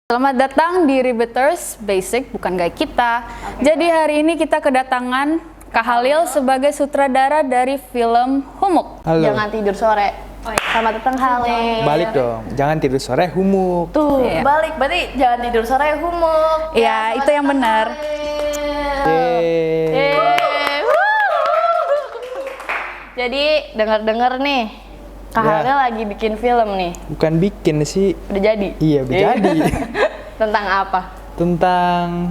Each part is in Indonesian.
Selamat datang di Riveters Basic, bukan gaya kita. Jadi hari ini kita kedatangan Kak Halil sebagai sutradara dari film Humuk. Halo. Jangan tidur sore. Selamat datang Halil. Balik dong, jangan tidur sore humuk. Tuh, Iya. balik berarti jangan tidur sore humuk. Iya, itu yang benar. Jadi dengar-dengar nih, Kak Ya. Halil lagi bikin film nih. Bukan bikin sih, Udah jadi? iya udah jadi. Tentang apa? Tentang,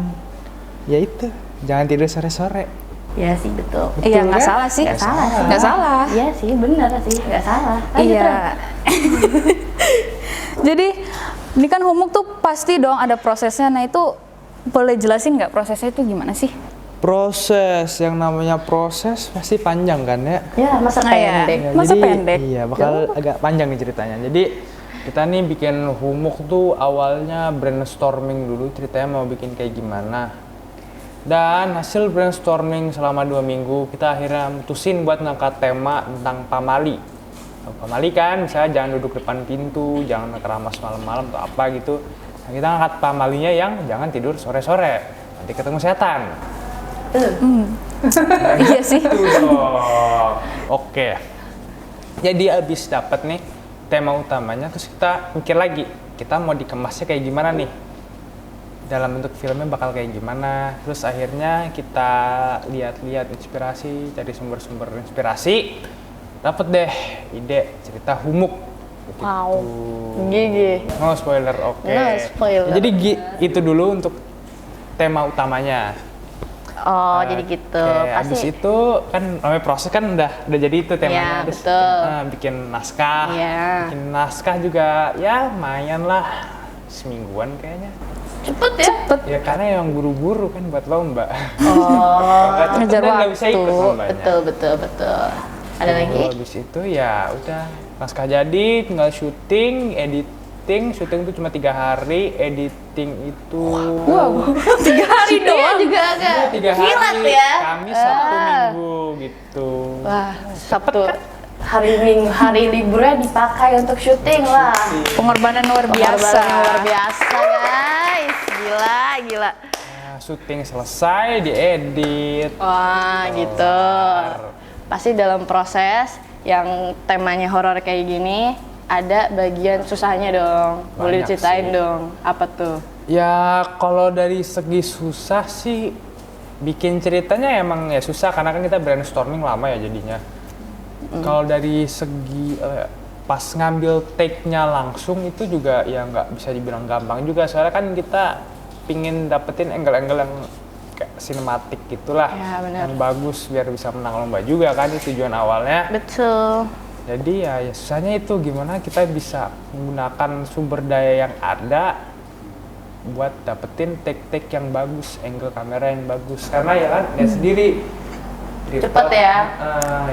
ya itu, jangan tidur sore-sore. Iya sih, betul. Iya, nggak kan? salah sih. Nggak salah sih. Nggak salah. Iya sih, bener sih, nggak salah. Lanjut, Iya. Ren. Jadi ini kan Humuk tuh pasti dong ada prosesnya. Nah itu boleh jelasin nggak prosesnya itu gimana sih? Proses, yang namanya proses pasti panjang kan ya? Ya, masa Nah, ya. pendek. Ya, Masa jadi, pendek? Iya, bakal agak panjang nih ceritanya. Jadi kita nih bikin Humuk tuh awalnya brainstorming dulu ceritanya mau bikin kayak gimana. Dan hasil brainstorming selama 2 minggu kita akhirnya mutusin buat ngangkat tema tentang pamali. Pamali kan misalnya jangan duduk depan pintu, jangan keramas malam-malam atau apa gitu. Nah, kita ngangkat pamalinya yang jangan tidur sore-sore, nanti ketemu setan. Iya sih. Itu dong. Oke. Jadi abis dapat nih tema utamanya, terus kita mikir lagi, kita mau dikemasnya kayak gimana nih? Dalam bentuk filmnya bakal kayak gimana? Terus akhirnya kita lihat-lihat inspirasi, cari sumber-sumber inspirasi, dapet deh ide cerita Humuk. Wow. Gitu. Gigi. No spoiler, oke. No spoiler. Jadi itu dulu untuk tema utamanya. Oh, jadi gitu. Oke, abis itu kan namanya proses kan udah jadi itu temanya. Iya, Terus betul. kita bikin naskah. Iya. Bikin naskah juga ya lumayan lah, semingguan kayaknya. Cepet ya? Ya karena yang buru-buru kan buat lomba. Oh, Ngejar Nggak bisa ikut waktu. lombanya. betul. Ada lagi? Habis itu ya udah naskah jadi, tinggal syuting, syuting itu cuma 3 hari, editing itu Wow, 3 hari doang. juga agak 3 hari, kilat ya. Kamis, Sabtu, Minggu gitu. Wah, Sabtu hari liburnya dipakai untuk syuting lah. Pengorbanan luar biasa. Pengorbanan luar biasa, guys. Gila. Nah, syuting selesai, diedit. Wah, gitu. Pasti dalam proses yang temanya horor kayak gini ada bagian susahnya dong. Boleh Banyak diceritain sih. dong. Apa tuh? Ya kalau dari segi susah sih bikin ceritanya emang ya susah karena kan kita brainstorming lama ya jadinya. Kalau dari segi pas ngambil take-nya langsung itu juga ya nggak bisa dibilang gampang juga soalnya kan kita pingin dapetin angle-angle yang kayak sinematik gitulah, Ya, benar. yang bagus biar bisa menang lomba juga kan itu tujuan awalnya. Betul. Jadi ya susahnya itu gimana kita bisa menggunakan sumber daya yang ada buat dapetin take-take yang bagus, angle kamera yang bagus. Karena ya kan lihat sendiri. Cepet ya?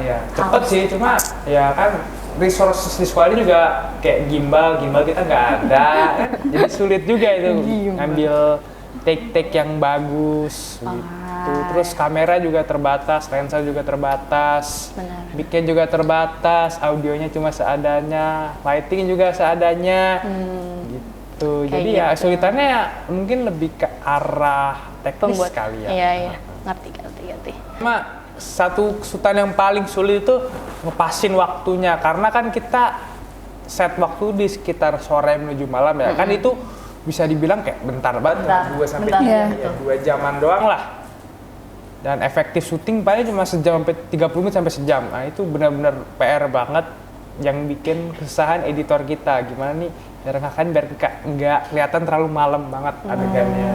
Ya cepet sih, cuma ya kan resources di sekolah ini juga kayak gimbal kita nggak ada, kan? Jadi sulit juga itu ngambil take-take yang bagus gitu. Terus kamera juga terbatas, lensa juga terbatas, Benar. mic-nya juga terbatas, audionya cuma seadanya, lighting juga seadanya, gitu. Kayak Jadi ya gitu. kesulitannya ya mungkin lebih ke arah teknis kali ya. Iya. Ngerti. Cuma satu kesulitan yang paling sulit itu ngepasin waktunya karena kan kita set waktu di sekitar sore menuju malam ya kan itu bisa dibilang kayak bentar banget, 2 sampai Bentar. 2 jaman doang lah. Dan efektif syuting paling cuma sejam sampai 30 menit sampai sejam. Nah, itu benar-benar PR banget yang bikin kesusahan editor kita. Gimana nih biar nggak kelihatan terlalu malam banget adegannya.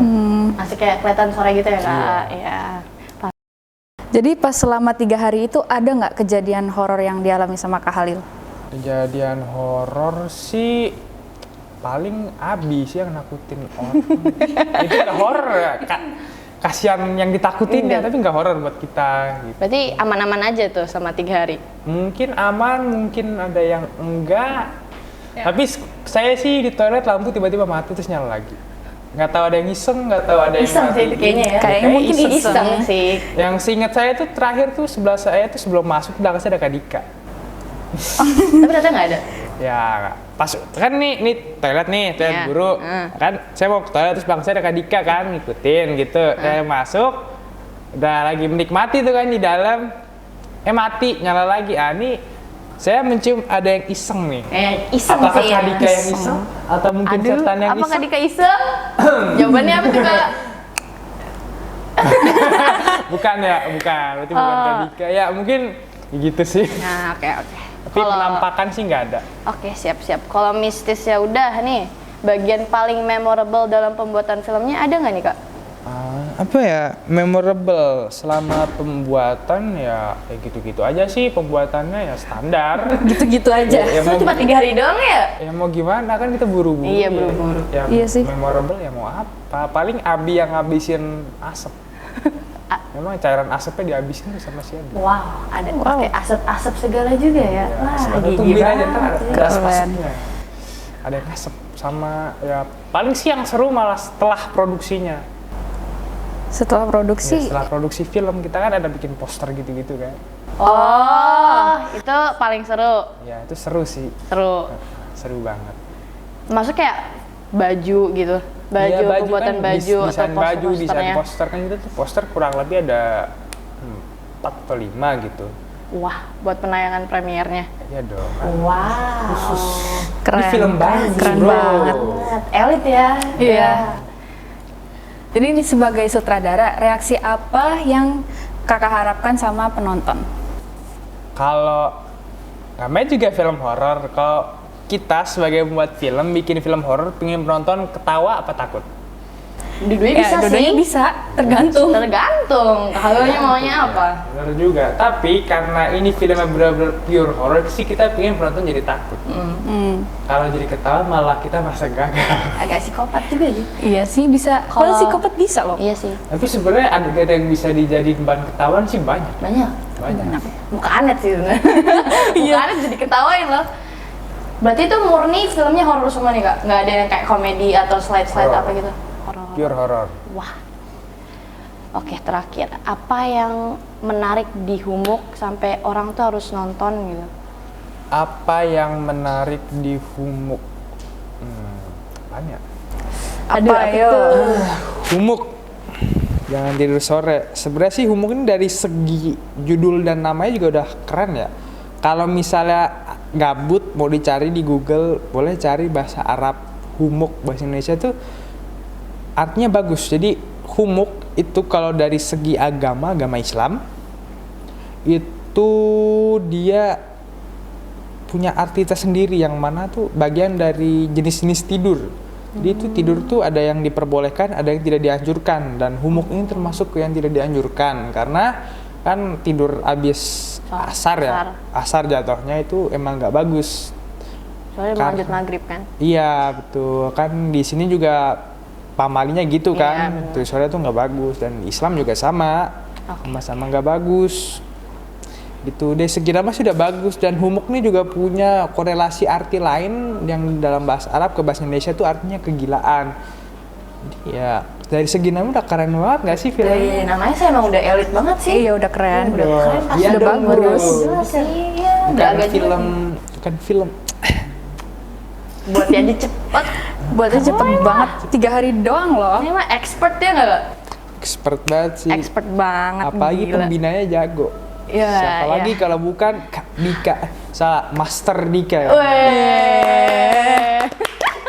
Masih kayak kelihatan sore gitu ya, Kak? Iya. Jadi pas selama 3 hari itu ada nggak kejadian horor yang dialami sama Kak Halil? Kejadian horor sih paling Abi sih yang nakutin orang. Itu nggak horor ya, kasihan yang ditakutin ya, tapi nggak horor buat kita. Gitu. Berarti aman-aman aja tuh sama 3 hari? Mungkin aman, mungkin ada yang enggak. Tapi saya sih di toilet lampu tiba-tiba mati terus nyala lagi. Nggak tahu ada yang iseng, nggak tahu ada yang Iseng sih itu matiin. kayaknya ya? Kayaknya mungkin Iseng sih. Yang seingat saya tuh terakhir tuh sebelah saya tuh sebelum masuk belakang saya ada Kak Dika. Tapi ternyata nggak ada? Ya pas kan nih toilet Iya. guru kan saya mau ke toilet terus belakang saya ada Kak Dika kan ngikutin gitu saya masuk udah lagi menikmati tuh kan di dalam mati nyala lagi ini saya mencium ada yang iseng nih Iseng apakah sih Kak ya. Dika yang iseng atau mungkin Aduh, setan yang apa iseng Kak Dika iseng? Jawabannya apa tuh Kak? bukan berarti bukan Kak Dika ya mungkin gitu sih Nah, oke. tapi penampakan sih nggak ada. Oke, siap-siap. Kalau mistis ya udah nih, bagian paling memorable dalam pembuatan filmnya ada nggak nih Kak? Apa ya memorable selama pembuatan ya kayak gitu-gitu aja sih pembuatannya ya standar. Gitu-gitu aja. Ya, Itu cuma 3 hari doang ya? ya mau gimana kan kita buru-buru. Iya, buru-buru. Ya, Iya sih. memorable ya mau apa? Paling Abi yang ngabisin asap. Memang cairan asapnya dihabisin tuh sama si Abi. Wow, ada pakai asap-asap segala juga ya. Wah, Asapnya gigi tungguin aja banget. ntar ada Keren. asapnya. Ada yang asap sama ya paling sih yang seru malah setelah produksinya. Setelah Ya, produksi, setelah produksi film kita kan ada bikin poster gitu-gitu kan. Oh, itu paling seru. Ya itu seru sih. Seru. Seru banget. Masuk kayak baju gitu. Baju, Iya, pembuatan kan, baju atau desain baju, desain poster-posternya. poster kan itu tuh poster kurang lebih ada 4 atau 5 gitu. Wah, buat penayangan premiernya. Iya dong. Wow. keren. Ini film baru, Keren bro. banget. Elit ya. Iya. Jadi ini sebagai sutradara, reaksi apa yang kakak harapkan sama penonton? Kalau namanya juga film horor, kalau kita sebagai pembuat film bikin film horor, pengen penonton ketawa apa takut? Dua-duanya bisa dua-duanya sih. bisa, tergantung. Tergantung. Halonya maunya apa? Benar juga. Tapi karena ini filmnya benar-benar pure horror sih kita pengen penonton jadi takut. Kalau jadi ketawa malah kita merasa gagal. Agak psikopat juga sih. Iya sih bisa. Kalau Kalau- psikopat bisa loh. Iya sih. Tapi sebenarnya ada yang bisa dijadiin bahan ketawaan sih banyak. Banyak. Muka Anet sih sebenarnya. Muka Anet bisa diketawain loh. Berarti itu murni filmnya horor semua nih Kak? Nggak ada yang kayak komedi atau slide-slide Horor. apa gitu? Horor. Pure horror. Wah. Oke, terakhir. Apa yang menarik di Humuk sampai orang tuh harus nonton gitu? Apa yang menarik di Humuk? Apaan ya? Aduh, ayo. Humuk. Jangan tidur sore. Sebenarnya sih Humuk ini dari segi judul dan namanya juga udah keren ya. Kalau misalnya gabut mau dicari di Google, boleh cari bahasa Arab Humuk, bahasa Indonesia tuh artinya bagus. Jadi Humuk itu kalau dari segi agama Islam itu dia punya arti tersendiri yang mana tuh bagian dari jenis-jenis tidur. Jadi itu tidur tuh ada yang diperbolehkan, ada yang tidak dianjurkan, dan humuk ini termasuk yang tidak dianjurkan karena kan tidur abis asar jatuhnya itu emang nggak bagus. Soalnya mau lanjut maghrib kan? Iya betul, kan di sini juga pamalinya gitu Iya, kan, benar. tuh sore tuh nggak bagus, dan Islam juga sama, sama-sama nggak bagus. Gitu deh, segi nama sudah bagus, dan humuk ini juga punya korelasi arti lain yang dalam bahasa Arab ke bahasa Indonesia tuh artinya kegilaan. Jadi ya dari segi nama udah keren banget nggak sih filmnya? Dari namanya saya emang udah elit banget sih. Iya udah keren. Udah keren, pasti Iya udah dong, bagus. bro. Jelas sih, iya. Bukan Nggak agak film, juga. bukan film. Buat jadi cepet. Buatnya cepet banget, 3 hari doang loh. Ini mah expert ya nggak Kak? Expert banget sih. Expert banget. Apalagi gila. pembinanya jago. Iya, Siapa iya. lagi kalau bukan Kak Dika, salah, Master Dika ya. Weh.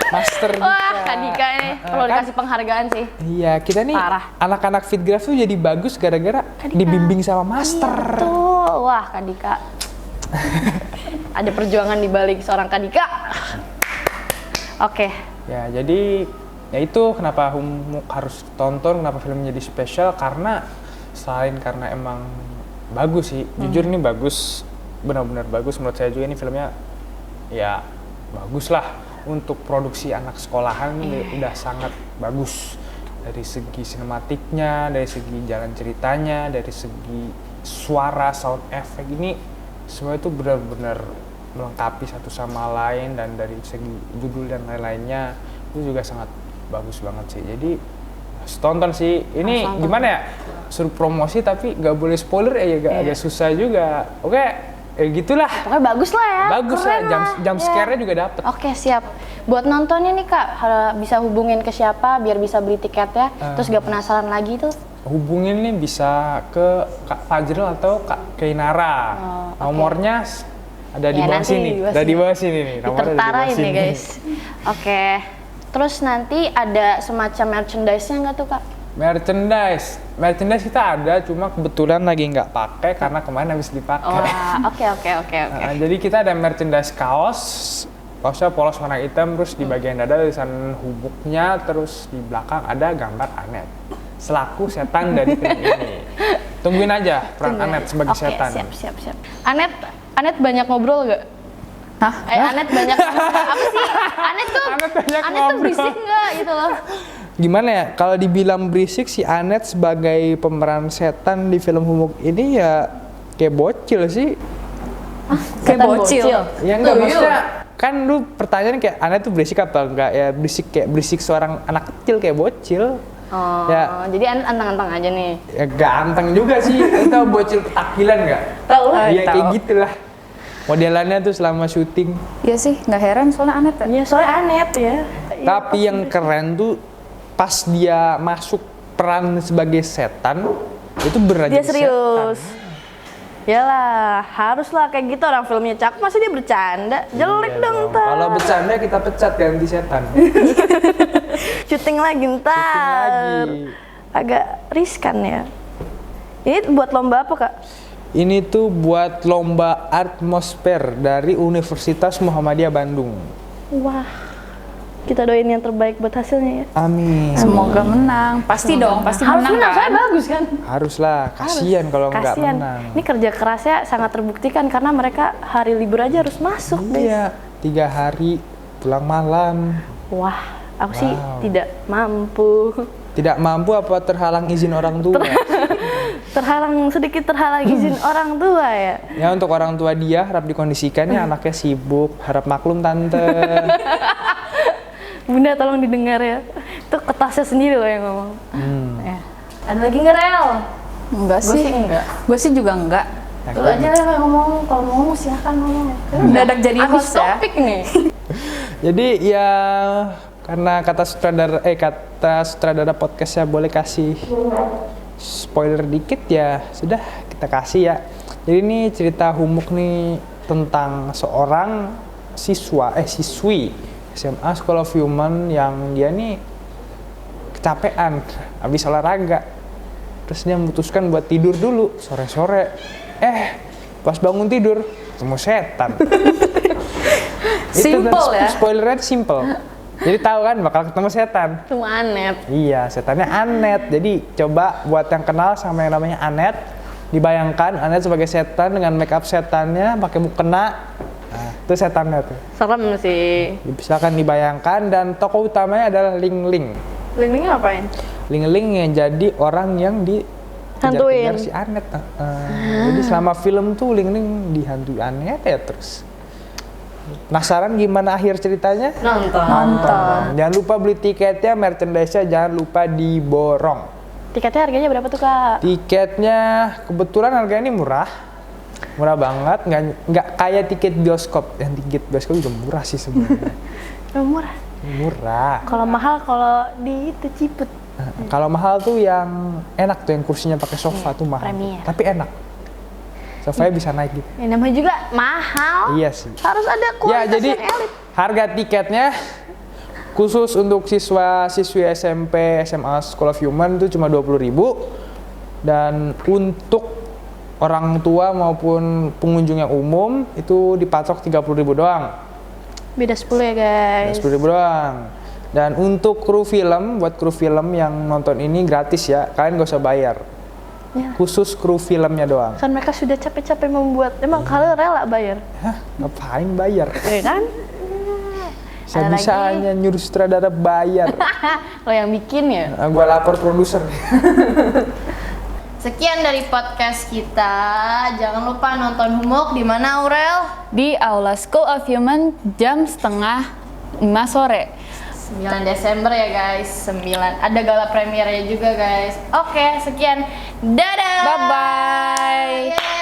Master Dika. Wah, Kak Dika ini perlu kan? dikasih penghargaan sih. Iya, kita nih Parah. anak-anak Fitgraph tuh jadi bagus gara-gara dibimbing sama master. Tuh, wah Kak Dika. Ada perjuangan di balik seorang Kak Dika. Oke. Ya, jadi ya itu kenapa Humuk harus tonton, kenapa filmnya jadi spesial, karena selain karena emang bagus sih, jujur ini bagus, benar-benar bagus menurut saya juga, ini filmnya ya bagus lah untuk produksi anak sekolahan udah sangat bagus dari segi sinematiknya, dari segi jalan ceritanya, dari segi suara, sound effect, ini semua itu benar-benar melengkapi satu sama lain, dan dari segi judul dan lain-lainnya itu juga sangat bagus banget sih. Jadi harus tonton sih. Ini gimana ya? Suruh promosi tapi nggak boleh spoiler ya, agak susah juga. Oke, Gitulah. Pokoknya bagus lah ya. Bagus lah, Keren jump Ya. scare-nya juga dapet. Oke, siap. Buat nontonnya nih Kak, bisa hubungin ke siapa biar bisa beli tiketnya, terus gak penasaran lagi tuh? Hubungin nih bisa ke Kak Fajril atau Kak Keinara. Nomornya ada di Ya, bawah nanti sini. di bawah Ada di sini. bawah sini nih. Nomornya ada di Ditertara bawah ini sini. guys. Oke. Terus nanti ada semacam merchandise-nya nggak tuh Kak? Merchandise kita ada, cuma kebetulan lagi nggak pakai karena kemarin habis dipakai. Wah, oke. Nah, jadi kita ada merchandise kaosnya polos warna hitam, terus di bagian dada tulisan Humuknya, terus di belakang ada gambar Anet selaku setan dari film ini. Tungguin aja peran Anet sebagai setan. Oke, siap. Anet banyak ngobrol gak? Hah? Anet banyak apa sih? Anet tuh banyak tuh ngobrol. berisik nggak gitu loh? Gimana ya, kalau dibilang berisik si Anet sebagai pemeran setan di film Humuk ini ya kayak bocil sih. Kayak Setan bocil. Ya enggak, Tuyul. maksudnya kan lu pertanyaan kayak Anet tuh berisik apa enggak, ya berisik seorang anak kecil kayak bocil. Oh, Ya. jadi anteng-anteng aja nih. Ya ganteng juga sih, lu tau bocil ketakilan nggak? Tahu lah. Ya kayak tahu. gitulah. Modelannya tuh selama syuting. Iya sih, nggak heran soalnya Anet ya. Iya, soalnya Anet ya. Tapi yang keren tuh pas dia masuk peran sebagai setan, itu beneran Dia jadi serius. setan. Yalah, haruslah kayak gitu, orang filmnya cakep, masa dia bercanda? Jelek Iya dong dong. ntar. Kalau bercanda kita pecat ganti setan. Syuting lagi ntar. lagi. Agak riskan ya. Ini buat lomba apa Kak? Ini tuh buat lomba atmosfer dari Universitas Muhammadiyah Bandung. Wah, kita doain yang terbaik buat hasilnya ya. Amin. Semoga menang. Pasti dong, pasti Harus menang menang, kan. soalnya bagus kan? Haruslah, kasihan kalau nggak Kasian. menang. Ini kerja kerasnya sangat terbuktikan karena mereka hari libur aja harus masuk guys. Iya, 3 hari pulang malam. Wah, aku sih Wow. tidak mampu. Tidak mampu apa terhalang izin orang tua? Sedikit terhalang izin orang tua ya. Ya untuk orang tua dia harap dikondisikan ya, anaknya sibuk, harap maklum tante. Bunda tolong didengar ya. Itu ketasnya sendiri loh yang ngomong. Ya. Ada lagi nggak Rel? Enggak Gue sih. sih enggak. Gue sih juga enggak. Lu aja Rel yang ngomong. Kalau mau ngomong silahkan ngomong. Mendadak jadi Habis host ya. topik nih. Jadi ya karena kata sutradara podcastnya boleh kasih spoiler dikit, ya sudah kita kasih ya. Jadi ini cerita Humuk nih tentang seorang siswi SMA School of Human yang dia nih kecapean habis olahraga. Terus dia memutuskan buat tidur dulu sore-sore. Pas bangun tidur ketemu setan. Simple ya. Spoilernya simple. Jadi tahu kan bakal ketemu setan. Itu Anet. Iya, setannya Anet. Jadi coba buat yang kenal sama yang namanya Anet, dibayangkan Anet sebagai setan dengan make up setannya, pakai mukena. Nah, itu setannya tuh. Serem sih. Silakan dibayangkan, dan tokoh utamanya adalah Ling Ling. Lindungnya ngapain? Ling Ling yang jadi orang yang Hantuin. si Anet. Jadi selama film tuh Ling Ling dihantui Anet ya terus. Penasaran gimana akhir ceritanya? Nonton. Jangan lupa beli tiketnya, merchandise-nya jangan lupa diborong. Tiketnya harganya berapa tuh Kak? Tiketnya kebetulan harganya ini murah banget, nggak kayak tiket bioskop. Yang tiket bioskop juga murah sih sebenarnya. Murah. Murah. Kalau mahal kalau di itu Ciput. Kalau mahal tuh yang enak tuh, yang kursinya pakai sofa tuh mahal. Premier. Tapi enak. Sofanya bisa naik gitu. Ya, namanya juga mahal. Iya sih. Harus ada Ya kualitas jadi yang elit. harga tiketnya khusus untuk siswa-siswi SMP SMA School of Human itu cuma 20.000, dan untuk orang tua maupun pengunjung yang umum itu dipatok 30.000 doang. Beda 10 ya guys. 10.000 doang. Dan untuk kru film, buat kru film yang nonton ini gratis ya, kalian gak usah bayar. Ya. Khusus kru filmnya doang. Kan mereka sudah capek-capek membuat. Emang kalian rela bayar? Hah, ngapain bayar? Ya kan? Ada Bisa-bisanya nyuruh sutradara bayar. Lo yang bikin ya. Gua lapor produser. Sekian dari podcast kita. Jangan lupa nonton Humuk di mana Aurel? Di Aula School of Human jam 4:30 sore. 9 Desember ya guys. 9. Ada gala premiernya juga guys. Oke, sekian. Dadah. Bye-bye. Yeay.